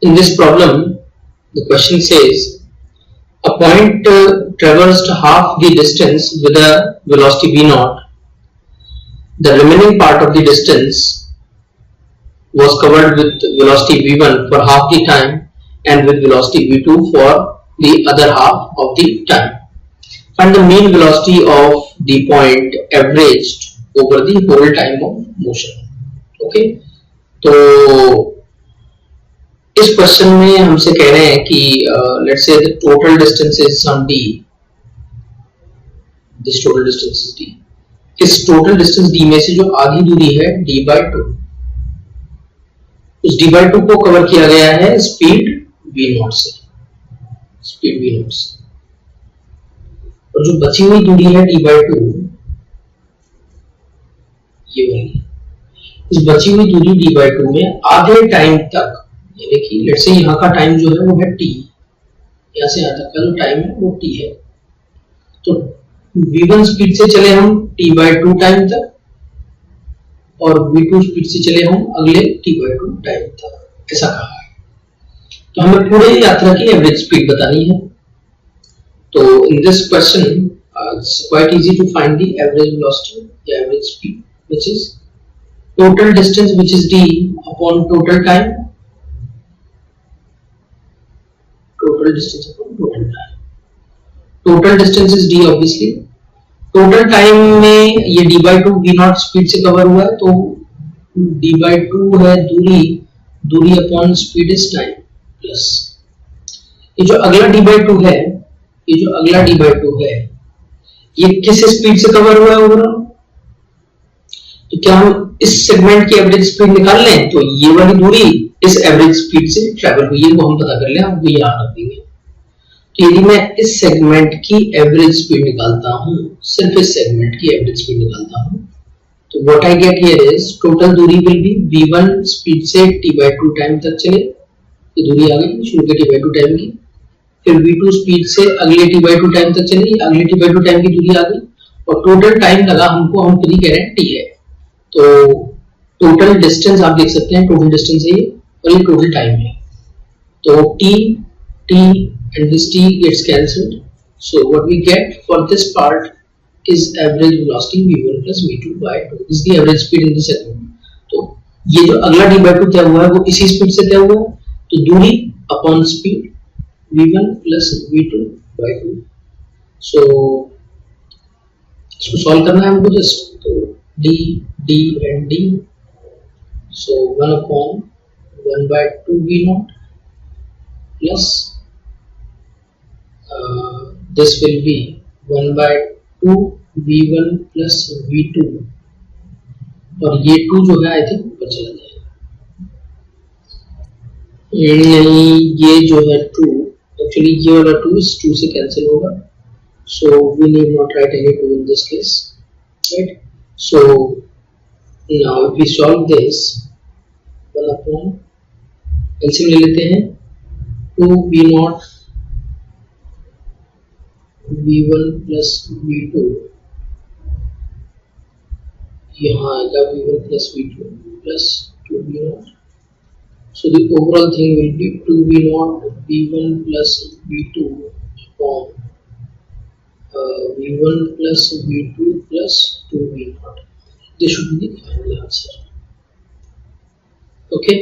In this problem, the question says a point traversed half the distance with a velocity v naught. The remaining part of the distance was covered with velocity v1 for half the time and with velocity v2 for the other half of the time. Find the mean velocity of the point averaged over the whole time of motion. Okay, तो इस question में हमसे कह रहे हैं कि let's say the total distance is some d, this total distance is d. इस total distance d में से जो आधी दूरी है d/2, उस d/2 को कवर किया गया है स्पीड v0 से, स्पीड v0 से. और जो बची हुई दूरी है d/2, ये वाली, इस बची हुई दूरी d/2 में आधे टाइम तक, यानी कि लेट्स से यहाँ का टाइम जो है वो है t, यहाँ से यहाँ तक का जो टाइम है वो t है. तो v1 स्पीड से चले हम t/2 टाइम तक और v2 स्पीड से चले हम अगले t/2 टाइम तक, ऐसा कहा है. तो हमें पूरे यात्रा की एवरेज स्पीड बतानी है. तो in this question it's quite easy to find the average velocity, the average speed, which is total distance, which is d upon total time, total distance upon total time. Total distance is d obviously. Total time में ये d/2 v0 speed से cover हुआ है, तो d/2 है दूरी, दूरी upon speed is time plus ये जो अगला d/2 है, ये जो अगला d/2 है, ये किस स्पीड से कवर हुआ है ओवरऑल. तो क्या हम इस सेगमेंट की एवरेज स्पीड निकाल लें, तो ये वाली दूरी इस एवरेज स्पीड से ट्रैवल हुई है वो हम पता कर लें, हम वो यहाँ रख देंगे. तो यदि मैं इस सेगमेंट की एवरेज स्पीड निकालता हूँ, सिर्फ इस सेगमेंट की एवरेज स्पीड निकालता हूँ, तो what I get here is total दूरी विल बी v1 स्पीड से t/2 टाइम तक चले, ये दूरी आ गई शुरू के t/2 टाइम की. फिर v2 स्पीड से अगले t/2 टाइम तक चले, अगले t/2 टाइम की दूरी आ गई, और टोटल टाइम लगा हमको, हम खुद ही कह रहे हैं t है. तो टोटल डिस्टेंस आप देख सकते हैं, टोटल डिस्टेंस है ये, और ये टोटल टाइम है. तो t and this t gets cancelled, so what we get for this part is average velocity v1 plus v2 by 2 is the average speed in the segment. तो ये जो अगला d/2 तय हुआ है वो इसी स्पीड से तय हुआ है, तो दूरी upon speed v1 plus v2 by 2. so इसको सॉल्व करना है हमको जस्ट, तो d and d, so 1 upon 1 by 2 v0 plus this will be 1 by 2 v1 plus v2, और ये 2 जो है आई थिंक ऊपर चला जाएगा, नहीं ये जो है 2, एक्चुअली ये वाला 2 इस 2 से कैंसिल होगा, so we need not write any 2 in this case, right? So now if we solve this, 1 upon LCM ले लेते हैं, 2 v0 v1 plus v2, यहाँ आएगा v1 plus v2 plus 2 v0, so the overall thing will be 2 v0 v1 plus v2 upon v1 plus v2 plus 2 v0. This should be the final answer. Okay.